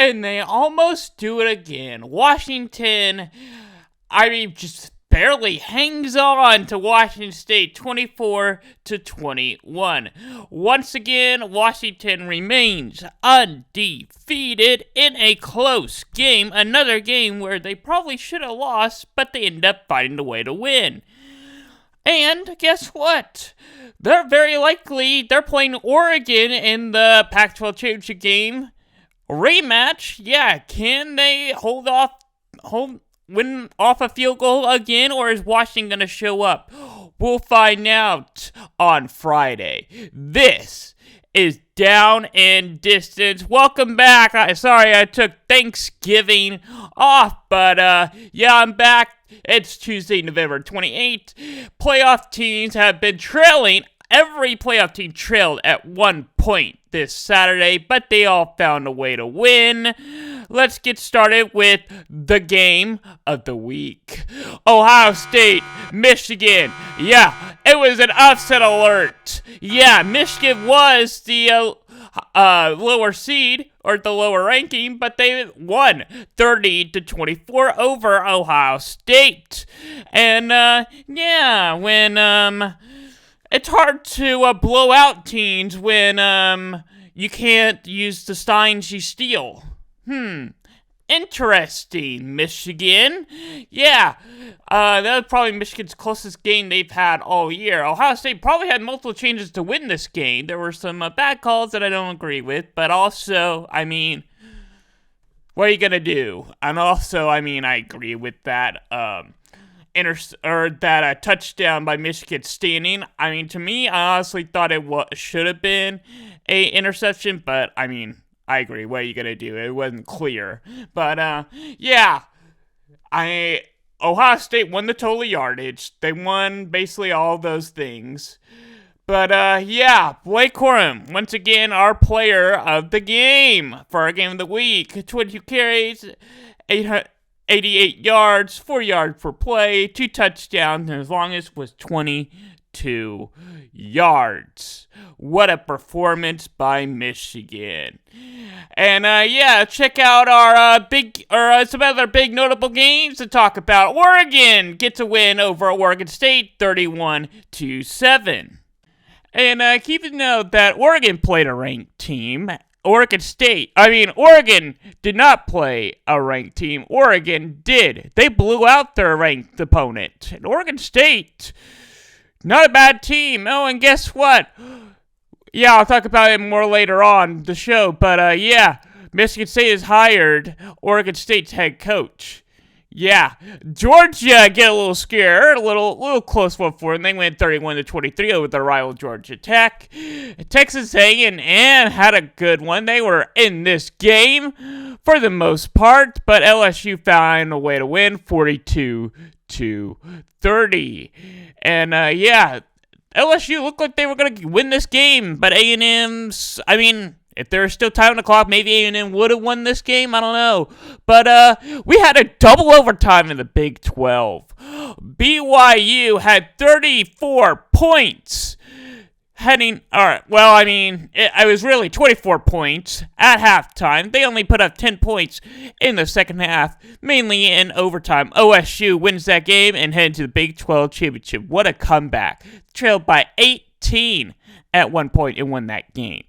And they almost do it again. Washington, just barely hangs on to Washington State 24-21. Once again, Washington remains undefeated in a close game. Another game where they probably should have lost, but they end up finding a way to win. And guess what? They're playing Oregon in the Pac-12 championship game rematch. Yeah, can they win off a field goal again, or is Washington going to show up? We'll find out on Friday. This is Down and Distance. Welcome back. Sorry I took Thanksgiving off, but I'm back. It's Tuesday, November 28th. Playoff teams have been trailing. Every playoff team trailed at one point this Saturday, but they all found a way to win. Let's get started with the game of the week. Ohio State, Michigan. Yeah, it was an upset alert. Yeah, Michigan was the lower seed, or the lower ranking, but they won 30-24 over Ohio State. And, when, it's hard to blow out teams when you can't use the signs you steal. Interesting, Michigan. Yeah, that was probably Michigan's closest game they've had all year. Ohio State probably had multiple changes to win this game. There were some bad calls that I don't agree with, but also, what are you gonna do? And also, I agree with that touchdown by Michigan standing. To me, I honestly thought it should have been a interception, but I agree. What are you gonna do? It wasn't clear, but Ohio State won the total yardage. They won basically all those things. But Blake Corum, once again, our player of the game for our game of the week. 22 carries, 88 yards, 4 yards per play, 2 touchdowns, and his longest was 22 yards. What a performance by Michigan. And check out some other big notable games to talk about. Oregon gets a win over Oregon State 31-7. And keep in note that Oregon played a ranked team. Oregon did not play a ranked team. Oregon did. They blew out their ranked opponent. And Oregon State, not a bad team. Oh, and guess what? Yeah, I'll talk about it more later on the show. But Michigan State has hired Oregon State's head coach. Yeah, Georgia get a little scared, a little close one for them. They went 31-23 over their rival Georgia Tech. Texas A&M had a good one. They were in this game for the most part, but LSU found a way to win 42-30. And LSU looked like they were going to win this game, but A&M's, if there was still time on the clock, maybe A&M would have won this game. I don't know. But we had a double overtime in the Big 12. BYU had 34 points. It was really 24 points at halftime. They only put up 10 points in the second half, mainly in overtime. OSU wins that game and heads to the Big 12 championship. What a comeback. Trailed by 18 at one point and won that game.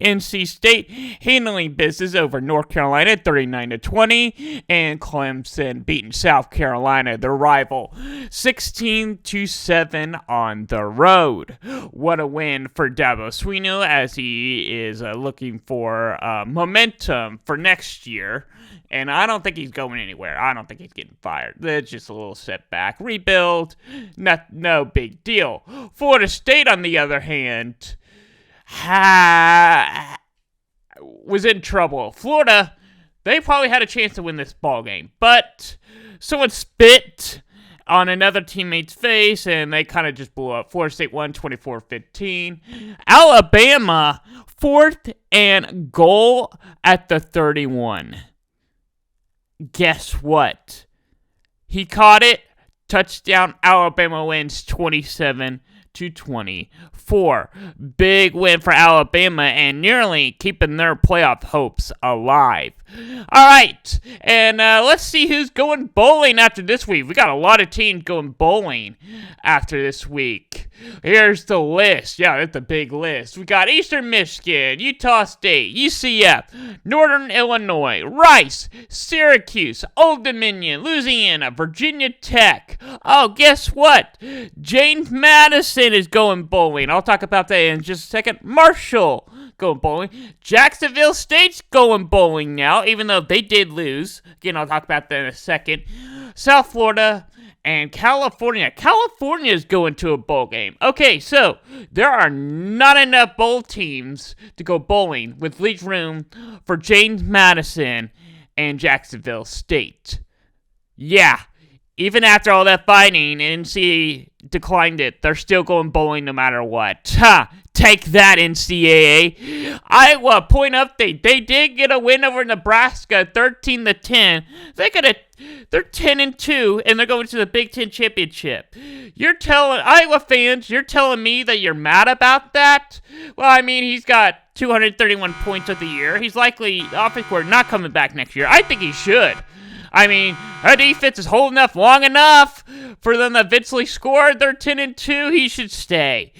NC State handling business over North Carolina 39-20, and Clemson beating South Carolina, their rival, 16-7 on the road. What a win for Dabo Swinney as he is looking for momentum for next year. And I don't think he's going anywhere. I don't think he's getting fired. It's just a little setback. Rebuild, no big deal. Florida State, on the other hand, was in trouble. Florida, they probably had a chance to win this ball game, but someone spit on another teammate's face, and they kind of just blew up. Florida State won 24-15. Alabama, 4th and goal at the 31. Guess what? He caught it. Touchdown. Alabama wins 27-20. 31-24. Big win for Alabama and nearly keeping their playoff hopes alive. All right, and let's see who's going bowling after this week. We got a lot of teams going bowling after this week. Here's the list. Yeah, it's a big list. We got Eastern Michigan, Utah State, UCF, Northern Illinois, Rice, Syracuse, Old Dominion, Louisiana, Virginia Tech. Oh, guess what? James Madison is going bowling. I'll talk about that in just a second. Marshall going bowling. Jacksonville State's going bowling now, even though they did lose. Again, I'll talk about that in a second. South Florida and California. California is going to a bowl game. Okay, so there are not enough bowl teams to go bowling with league room for James Madison and Jacksonville State. Yeah, even after all that fighting, NCAA declined it. They're still going bowling no matter what. Ha! Take that, NCAA. Iowa, point update. They did get a win over Nebraska, 13-10. They're 10-2, and they're going to the Big Ten Championship. You're telling Iowa fans, you're telling me that you're mad about that? Well, I mean, he's got 231 points of the year. He's likely offensive coordinator not coming back next year. I think he should. I mean, our defense is holding up long enough for them to eventually score. They're 10-2. He should stay.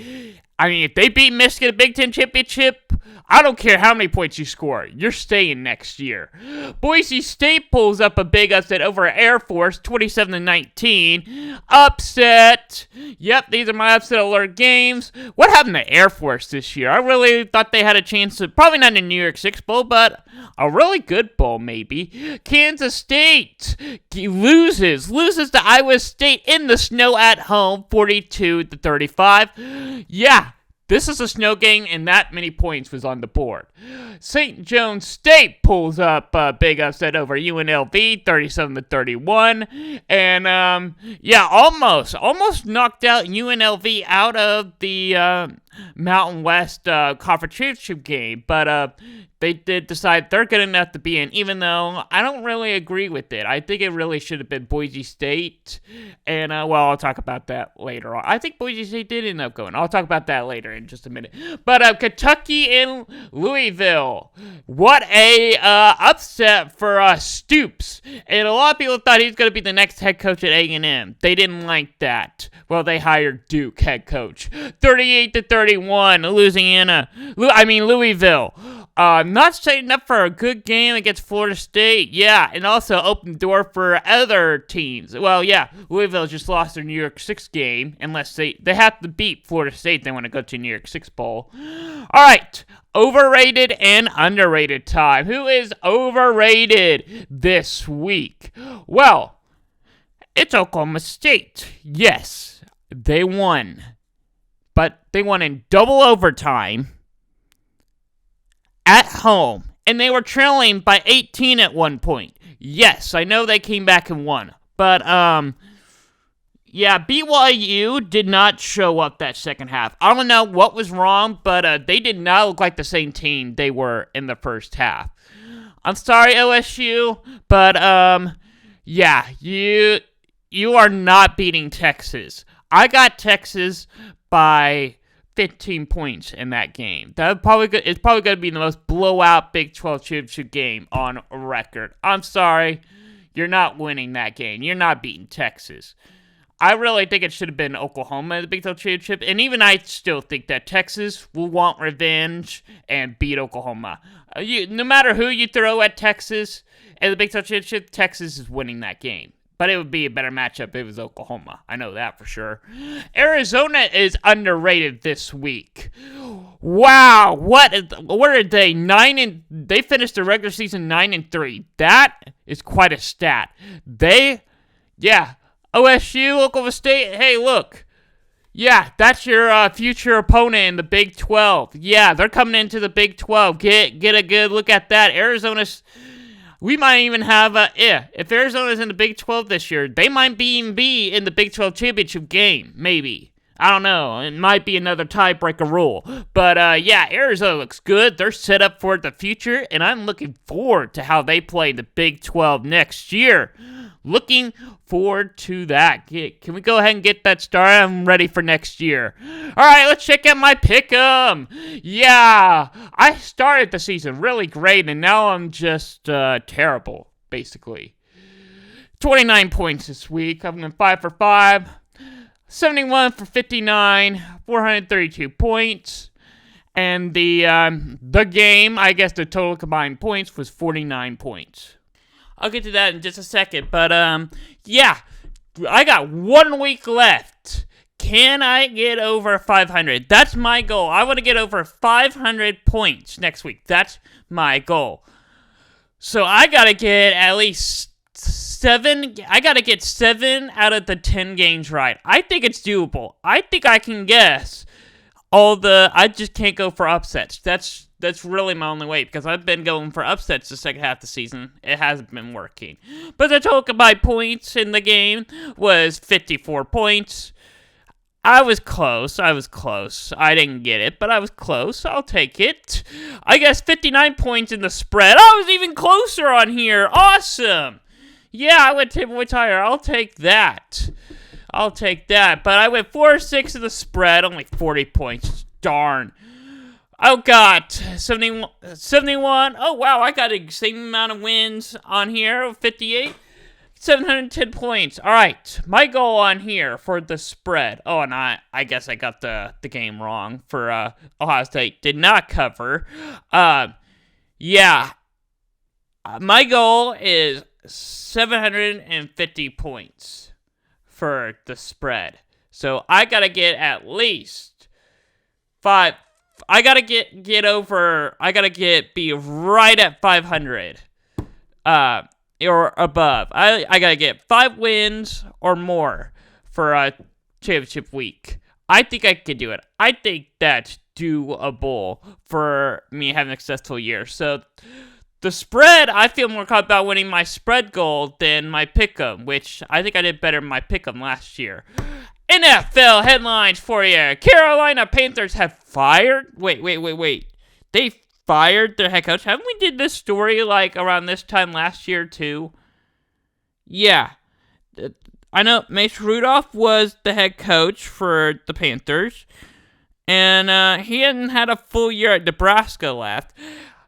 I mean, if they beat Michigan at the Big Ten Championship, I don't care how many points you score. You're staying next year. Boise State pulls up a big upset over Air Force, 27-19. Upset. Yep, these are my upset alert games. What happened to Air Force this year? I really thought they had a chance to, probably not in the New York Six Bowl, but a really good bowl maybe. Kansas State loses to Iowa State in the snow at home, 42-35. Yeah. This is a snow game, and that many points was on the board. St. John's State pulls up a big upset over UNLV, 37-31. And, yeah, almost knocked out UNLV out of the Mountain West Conference Championship game. But they did decide they're good enough to be in, even though I don't really agree with it. I think it really should have been Boise State. And, well, I'll talk about that later on. I think Boise State did end up going. I'll talk about that later in just a minute. But Kentucky and Louisville. What a upset for Stoops. And a lot of people thought he was going to be the next head coach at A&M. They didn't like that. Well, they hired Duke head coach. 38-31, Louisville. Not setting up for a good game against Florida State. Yeah, and also opened the door for other teams. Well, yeah, Louisville just lost their New York Six game, unless they have to beat Florida State if they want to go to New York Six Bowl. All right, overrated and underrated time. Who is overrated this week? Well, it's Oklahoma State. Yes, they won. But they won in double overtime at home, and they were trailing by 18 at one point. Yes, I know they came back and won, but, yeah, BYU did not show up that second half. I don't know what was wrong, but they did not look like the same team they were in the first half. I'm sorry, OSU, but, yeah, you are not beating Texas. I got Texas by 15 points in that game. It's probably going to be the most blowout Big 12 championship game on record. I'm sorry, you're not winning that game. You're not beating Texas. I really think it should have been Oklahoma in the Big 12 championship, and even I still think that Texas will want revenge and beat Oklahoma. No matter who you throw at Texas in the Big 12 championship, Texas is winning that game. But it would be a better matchup if it was Oklahoma. I know that for sure. Arizona is underrated this week. Wow, what are they? They finished the regular season 9-3. That is quite a stat. OSU, Oklahoma State. Hey, look. Yeah, that's your future opponent in the Big 12. Yeah, they're coming into the Big 12. Get a good look at that. Arizona's. We might even have if Arizona's in the Big 12 this year, they might even be in the Big 12 championship game, maybe. I don't know. It might be another tiebreaker rule. But yeah, Arizona looks good. They're set up for the future, and I'm looking forward to how they play the Big 12 next year. Looking forward to that. Can we go ahead and get that started? I'm ready for next year. All right, let's check out my pick'em. Yeah, I started the season really great, and now I'm just terrible, basically. 29 points this week. I'm going 5 for 5. 71 for 59, 432 points. And the game, I guess the total combined points was 49 points. I'll get to that in just a second, but yeah, I got 1 week left. Can I get over 500? That's my goal. I want to get over 500 points next week. That's my goal. So I got to get at least 7. I got to get 7 out of the 10 games right. I think it's doable. I think I can guess I just can't go for upsets. That's really my only way, because I've been going for upsets the second half of the season. It hasn't been working. But the total combined points in the game was 54 points. I was close. I didn't get it, but I was close. I'll take it. I guess 59 points in the spread. I was even closer on here. Awesome. Yeah, I went 10 points higher. I'll take that. But I went 4-6 in the spread, only 40 points. Darn. Oh, God. 71. Oh, wow. I got the same amount of wins on here. 58. 710 points. All right. My goal on here for the spread. Oh, and I guess I got the game wrong for Ohio State. Did not cover. Yeah. My goal is 750 points for the spread. So I got to get at least 5. I gotta be right at 500, or above. I gotta get 5 wins or more for a championship week. I think I can do it. I think that's doable for me having a successful year. So the spread, I feel more confident about winning my spread goal than my pick'em, which I think I did better in my pick'em last year. NFL headlines for you. Carolina Panthers have fired. Wait. They fired their head coach. Haven't we did this story like around this time last year too? Yeah. I know Mace Rudolph was the head coach for the Panthers. And he hadn't had a full year at Nebraska left.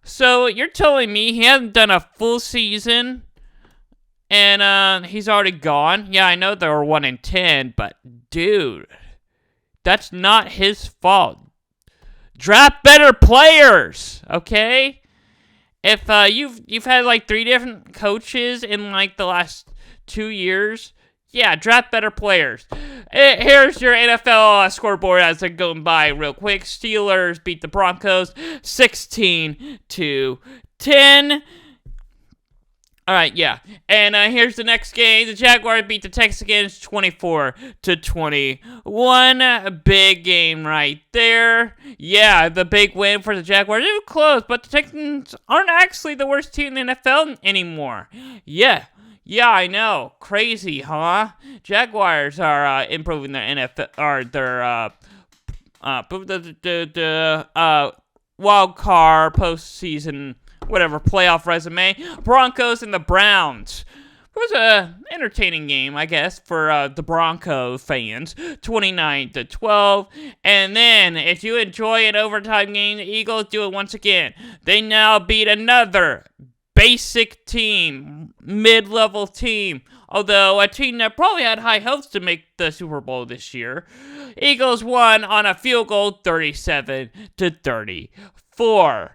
So you're telling me he hasn't done a full season and he's already gone? Yeah, I know they were 1-10, but dude, that's not his fault. Draft better players, okay? If you've had like 3 different coaches in like the last 2 years, yeah, draft better players. Here's your NFL scoreboard as they're going by real quick. Steelers beat the Broncos 16-10. All right, yeah. And here's the next game. The Jaguars beat the Texans 24-21. A big game right there. Yeah, the big win for the Jaguars. It was close, but the Texans aren't actually the worst team in the NFL anymore. Yeah, I know. Crazy, huh? Jaguars are improving their NFL or their wild card postseason, whatever, playoff resume. Broncos and the Browns. It was an entertaining game, I guess, for the Bronco fans. 29-12. And then, if you enjoy an overtime game, the Eagles do it once again. They now beat another basic team, mid-level team. Although a team that probably had high hopes to make the Super Bowl this year. Eagles won on a field goal 37-34.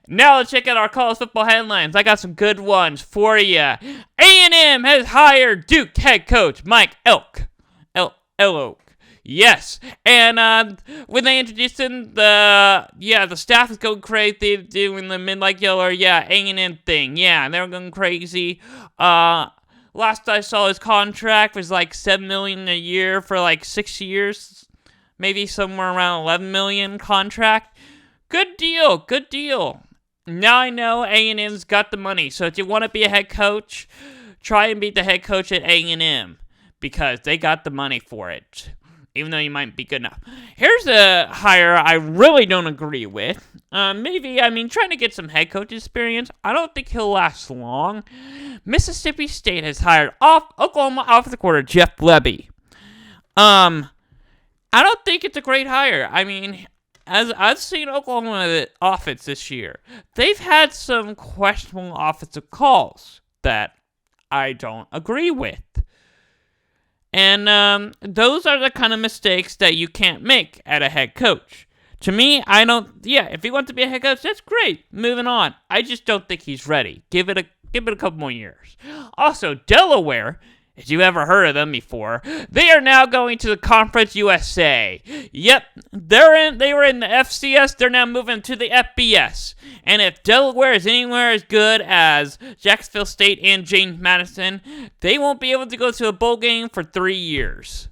Now let's check out our college football headlines. I got some good ones for you. A&M has hired Duke head coach Mike Elko. Yes, and when they introduced him, the staff is going crazy, doing the Midnight Yellow, A&M thing, they're going crazy. Last I saw, his contract was like $7 million a year for like 6 years, maybe somewhere around $11 million contract. Good deal. Now I know A&M's got the money, so if you want to be a head coach, try and be the head coach at A&M, because they got the money for it. even though he might be good enough. Here's a hire I really don't agree with. Trying to get some head coach experience. I don't think he'll last long. Mississippi State has hired Oklahoma offensive coordinator Jeff Lebby. I don't think it's a great hire. I mean, as I've seen Oklahoma offense this year, they've had some questionable offensive calls that I don't agree with. And those are the kind of mistakes that you can't make at a head coach. To me, if he wants to be a head coach, that's great. Moving on. I just don't think he's ready. Give it a couple more years. Also, Delaware, if you ever heard of them before, they are now going to the Conference USA. Yep, they were in the FCS, they're now moving to the FBS. And if Delaware is anywhere as good as Jacksonville State and James Madison, they won't be able to go to a bowl game for 3 years.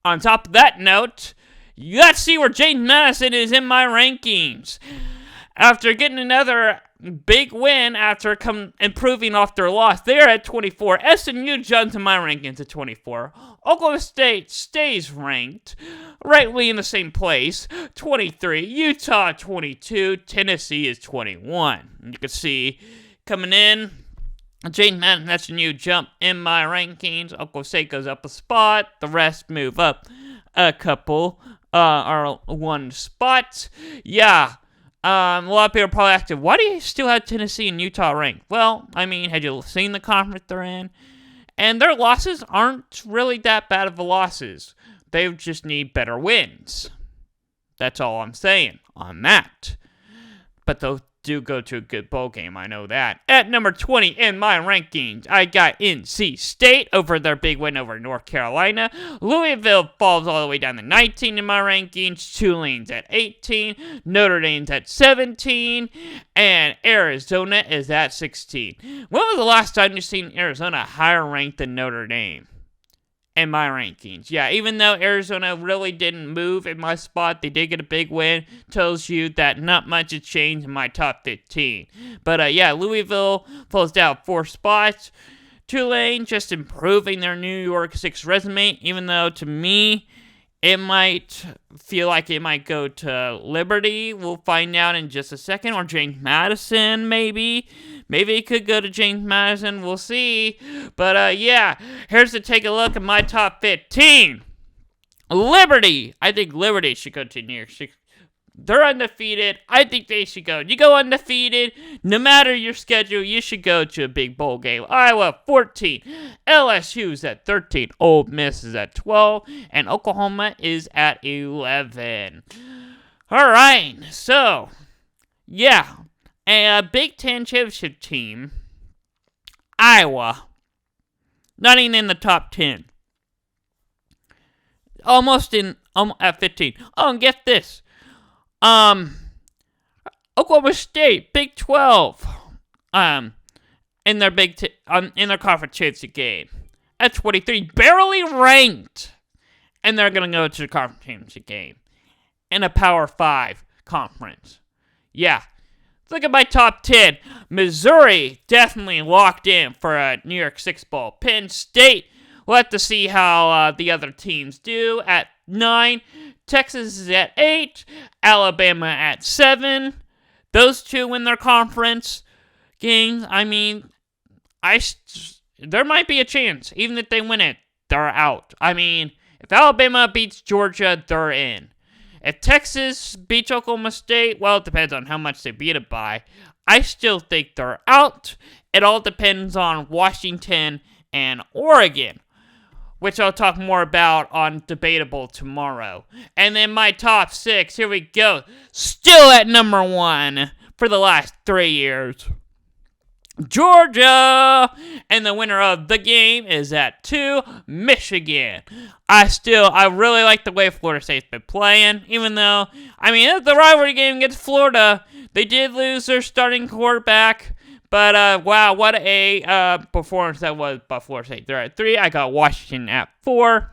On top of that note, let's see where James Madison is in my rankings. After getting another big win after improving off their loss, they are at 24. SMU jumps in my rankings at 24. Oklahoma State stays ranked, rightly in the same place, 23. Utah 22. Tennessee is 21. You can see coming in, James Madison, SMU jump in my rankings. Oklahoma State goes up a spot. The rest move up a couple, or one spot. Yeah. A lot of people are probably asking, why do you still have Tennessee and Utah ranked? Well, had you seen the conference they're in? And their losses aren't really that bad of losses. They just need better wins. That's all I'm saying on that. But they'll do go to a good bowl game, I know that. At number 20 in my rankings, I got NC State over their big win over North Carolina. Louisville falls all the way down to 19 in my rankings. Tulane's at 18. Notre Dame's at 17. And Arizona is at 16. When was the last time you've seen Arizona higher ranked than Notre Dame? In my rankings. Yeah, even though Arizona really didn't move in my spot, they did get a big win. Tells you that not much has changed in my top 15. But Louisville falls down 4 spots. Tulane just improving their New York 6 resume, even though to me, it might feel like it might go to Liberty. We'll find out in just a second. Or James Madison, maybe. Maybe it could go to James Madison. We'll see. But, here's to take a look at my top 15. Liberty. I think Liberty should go to New York 6. They're undefeated. I think they should go. You go undefeated. No matter your schedule, you should go to a big bowl game. Iowa, 14. LSU's at 13. Ole Miss is at 12. And Oklahoma is at 11. All right. So, a Big Ten championship team, Iowa, not even in the top 10. Almost at 15. Oh, and get this. Oklahoma State, Big 12, in their in their conference championship game, at 23, barely ranked, and they're gonna go to the conference championship game in a Power 5 conference. Yeah, look at my top 10. Missouri definitely locked in for a New York 6 bowl. Penn State, we'll have to see how the other teams do at 9. Texas is at 8. Alabama at 7. Those two win their conference games. There might be a chance. Even if they win it, they're out. If Alabama beats Georgia, they're in. If Texas beats Oklahoma State, well, it depends on how much they beat it by. I still think they're out. It all depends on Washington and Oregon, which I'll talk more about on Debatable tomorrow. And then my top 6, here we go. Still at number 1 for the last 3 years. Georgia! And the winner of the game is at 2, Michigan. I really like the way Florida State's been playing, even though, the rivalry game against Florida, they did lose their starting quarterback. But, wow, what a performance that was by Florida State. They're at 3. I got Washington at 4.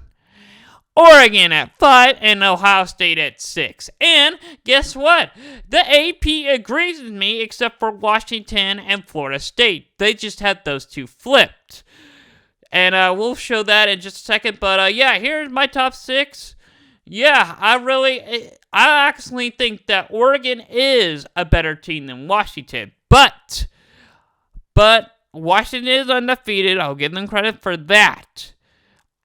Oregon at 5. And Ohio State at 6. And guess what? The AP agrees with me except for Washington and Florida State. They just had those two flipped. And we'll show that in just a second. But yeah, here's my top 6. Yeah, I actually think that Oregon is a better team than Washington. But Washington is undefeated. I'll give them credit for that.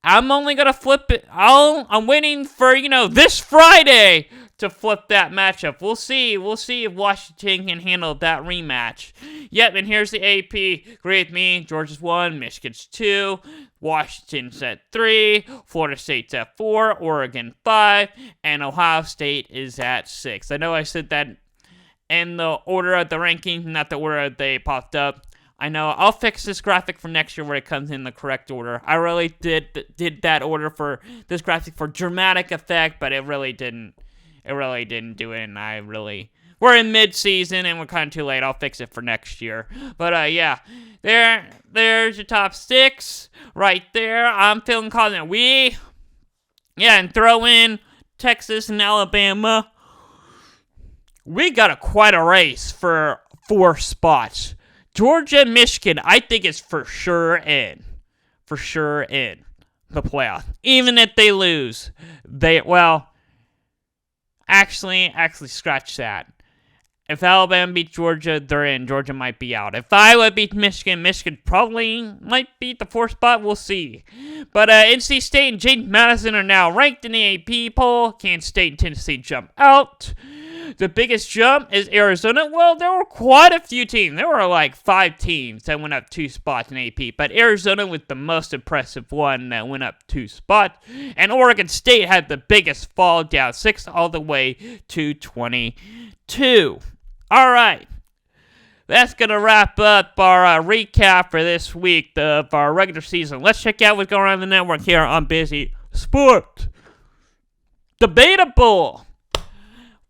I'm only going to flip it. I'm waiting for, this Friday to flip that matchup. We'll see. We'll see if Washington can handle that rematch. Yep, and here's the AP. Agree with me. Georgia's 1, Michigan's 2, Washington's at 3, Florida State's at 4, Oregon 5, and Ohio State is at 6. I know I said that in the order of the rankings, not the order they popped up. I know. I'll fix this graphic for next year where it comes in the correct order. I really did that order for this graphic for dramatic effect, but it really didn't. It really didn't do it, and we're in mid-season, and we're kind of too late. I'll fix it for next year. But, yeah, there's your top 6 right there. I'm feeling confident. And throw in Texas and Alabama. We got quite a race for 4 spots. Georgia and Michigan, I think is for sure in the playoff. Even if they lose, actually scratch that. If Alabama beats Georgia, they're in. Georgia might be out. If Iowa beats Michigan, Michigan probably might beat the 4th spot. We'll see. But NC State and James Madison are now ranked in the AP poll. Kansas State and Tennessee jump out. The biggest jump is Arizona. Well, there were quite a few teams. There were like 5 teams that went up 2 spots in AP. But Arizona was the most impressive one that went up 2 spots. And Oregon State had the biggest fall, down 6 all the way to 22. All right. That's going to wrap up our recap for this week of our regular season. Let's check out what's going on in the network here on Busy Sport. The Beta Bowl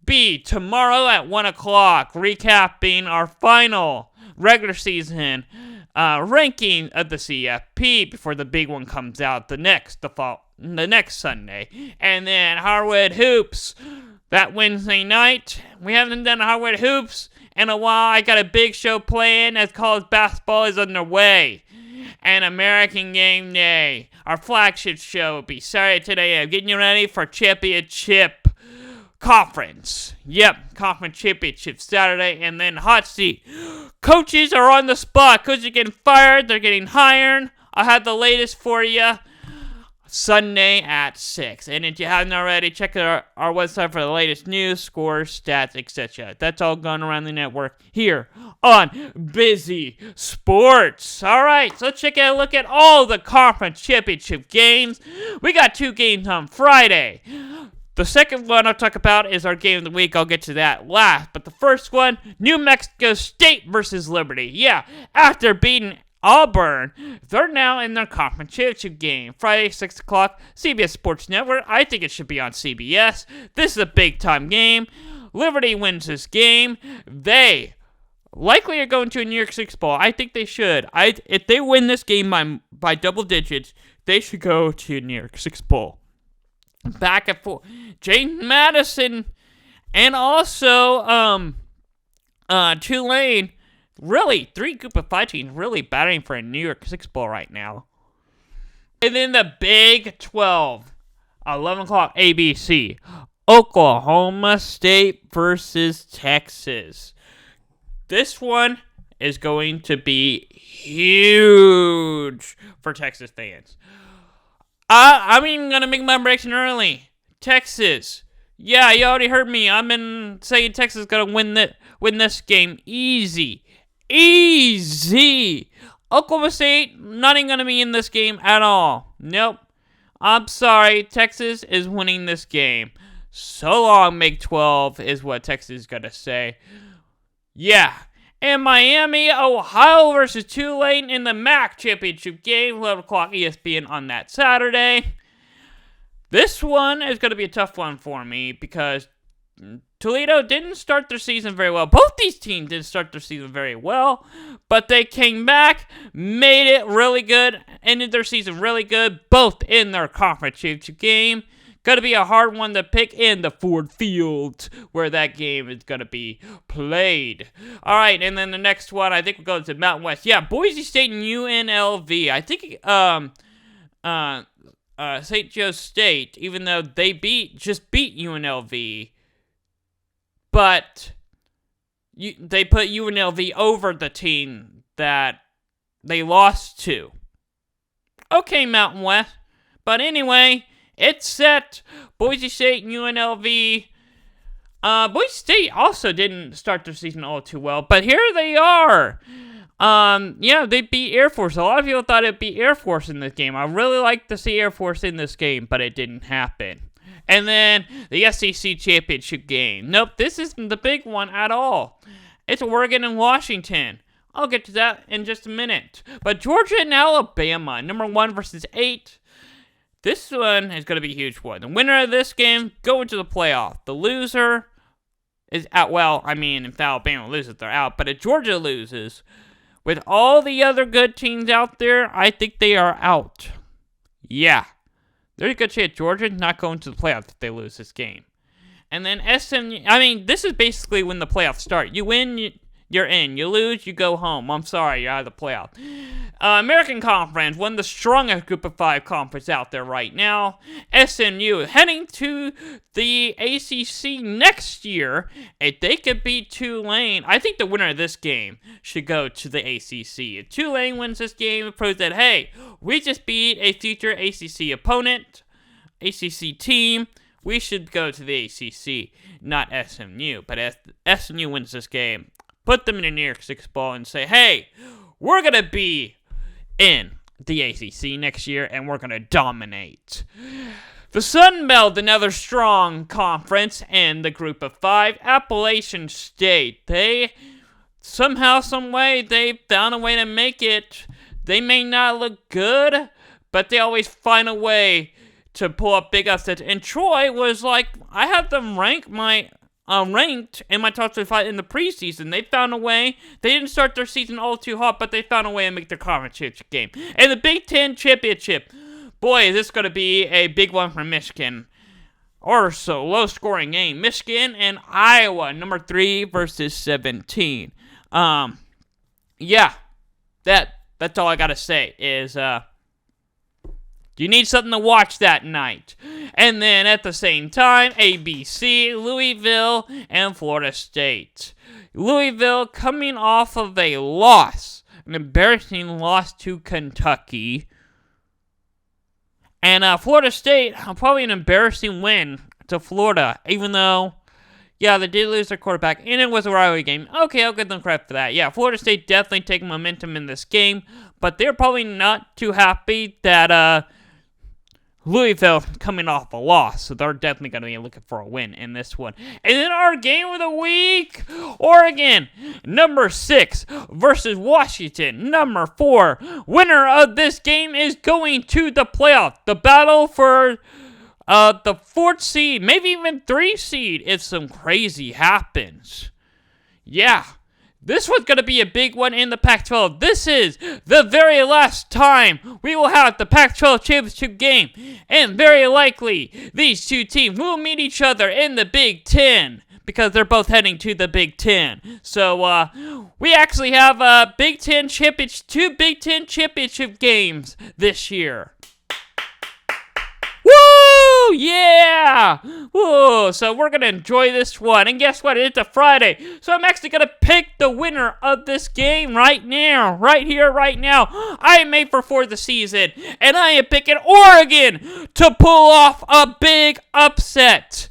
be tomorrow at 1 o'clock, recapping our final regular season ranking of the CFP before the big one comes out the next Sunday. And then Hardwood Hoops that Wednesday night. We haven't done Hardwood Hoops in a while. I got a big show planned as college basketball is underway. And American Game Day, our flagship show, will be Saturday today. I'm getting you ready for championship conference. Yep, conference championship Saturday. And then hot seat. Coaches are on the spot. Coaches are getting fired. They're getting hired. I have the latest for you Sunday at 6. And if you haven't already, check out our website for the latest news, scores, stats, etc. That's all going around the network here on Busy Sports. Alright, so let's take a look at all the conference championship games. We got 2 games on Friday. The second one I'll talk about is our game of the week. I'll get to that last. But the first one, New Mexico State versus Liberty. Yeah, after beating Auburn, they're now in their conference championship game. Friday, 6 o'clock, CBS Sports Network. I think it should be on CBS. This is a big-time game. Liberty wins this game. They likely are going to a New York Six Bowl. I think they should. If they win this game by double digits, they should go to New York Six Bowl. Back and forth. James Madison and also Tulane. Really, 3 Group of 5 teams really battling for a New York Six Bowl right now. And then the Big 12, 11 o'clock ABC. Oklahoma State versus Texas. This one is going to be huge for Texas fans. I'm even going to make my prediction early. Texas. Yeah, you already heard me. I'm saying Texas is going to win this game easy. Easy. Oklahoma State, not even going to be in this game at all. Nope. I'm sorry. Texas is winning this game. So long, Big 12 is what Texas is going to say. Yeah. And Miami, Ohio versus Tulane in the MAC championship game, 11 o'clock ESPN on that Saturday. This one is going to be a tough one for me because Toledo didn't start their season very well. Both these teams didn't start their season very well, but they came back, made it really good, ended their season really good, both in their conference championship game. Gonna be a hard one to pick in the Ford Field where that game is gonna be played. Alright, and then the next one, I think we'll go to Mountain West. Yeah, Boise State and UNLV. I think, St. Joe State, even though they just beat UNLV, but they put UNLV over the team that they lost to. Okay, Mountain West. But anyway, it's set. Boise State and UNLV. Boise State also didn't start their season all too well, but here they are. Yeah, they beat Air Force. A lot of people thought it'd be Air Force in this game. I really like to see Air Force in this game, but it didn't happen. And then the SEC championship game. Nope, this isn't the big one at all. It's Oregon and Washington. I'll get to that in just a minute. But Georgia and Alabama, number 1 versus 8. This one is going to be a huge one. The winner of this game going to the playoff. The loser is out. Well, I mean, if Alabama loses, they're out. But if Georgia loses, with all the other good teams out there, I think they are out. Yeah. There's a good chance Georgia's not going to the playoffs if they lose this game. And then SMU, I mean, this is basically when the playoffs start. You win, you're in. You lose, you go home. I'm sorry, you're out of the playoff. American Conference, one of the strongest Group of 5 conference out there right now. SMU heading to the ACC next year. If they could beat Tulane, I think the winner of this game should go to the ACC. If Tulane wins this game, it proves that, hey, we just beat a future ACC opponent, ACC team. We should go to the ACC, not SMU. But if SMU wins this game, put them in a New Year's Six Bowl and say, hey, we're going to be in the ACC next year, and we're going to dominate. The Sun Belt, another strong conference in the Group of 5. Appalachian State, they somehow, some way, they found a way to make it. They may not look good, but they always find a way to pull up big upsets. And Troy was like, I have them ranked in my top 25 in the preseason. They found a way. They didn't start their season all too hot, but they found a way to make their conference championship game. And the Big Ten championship, boy, is this going to be a big one for Michigan. Or so low-scoring game. Michigan and Iowa, number 3 versus 17. Yeah, that's all I gotta say. Is you need something to watch that night. And then at the same time, ABC, Louisville, and Florida State. Louisville coming off of a loss, an embarrassing loss to Kentucky. And Florida State, probably an embarrassing win to Florida, even though, yeah, they did lose their quarterback, and it was a rivalry game. Okay, I'll give them credit for that. Yeah, Florida State definitely taking momentum in this game, but they're probably not too happy that Louisville coming off a loss, so they're definitely going to be looking for a win in this one. And then our game of the week, Oregon, number 6 versus Washington, number 4. Winner of this game is going to the playoff. The battle for the 4th seed, maybe even 3 seed if some crazy happens. Yeah. This one's going to be a big one in the Pac-12. This is the very last time we will have the Pac-12 championship game. And very likely, these two teams will meet each other in the Big Ten, because they're both heading to the Big Ten. So, we actually have two Big Ten championship games this year. Woo! Yeah! Woo! So we're going to enjoy this one. And guess what? It's a Friday. So I'm actually going to pick the winner of this game right now. Right here, right now. I am made for the season. And I am picking Oregon to pull off a big upset.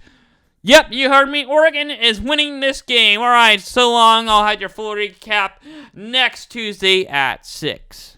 Yep, you heard me. Oregon is winning this game. All right, so long. I'll have your full recap next Tuesday at 6.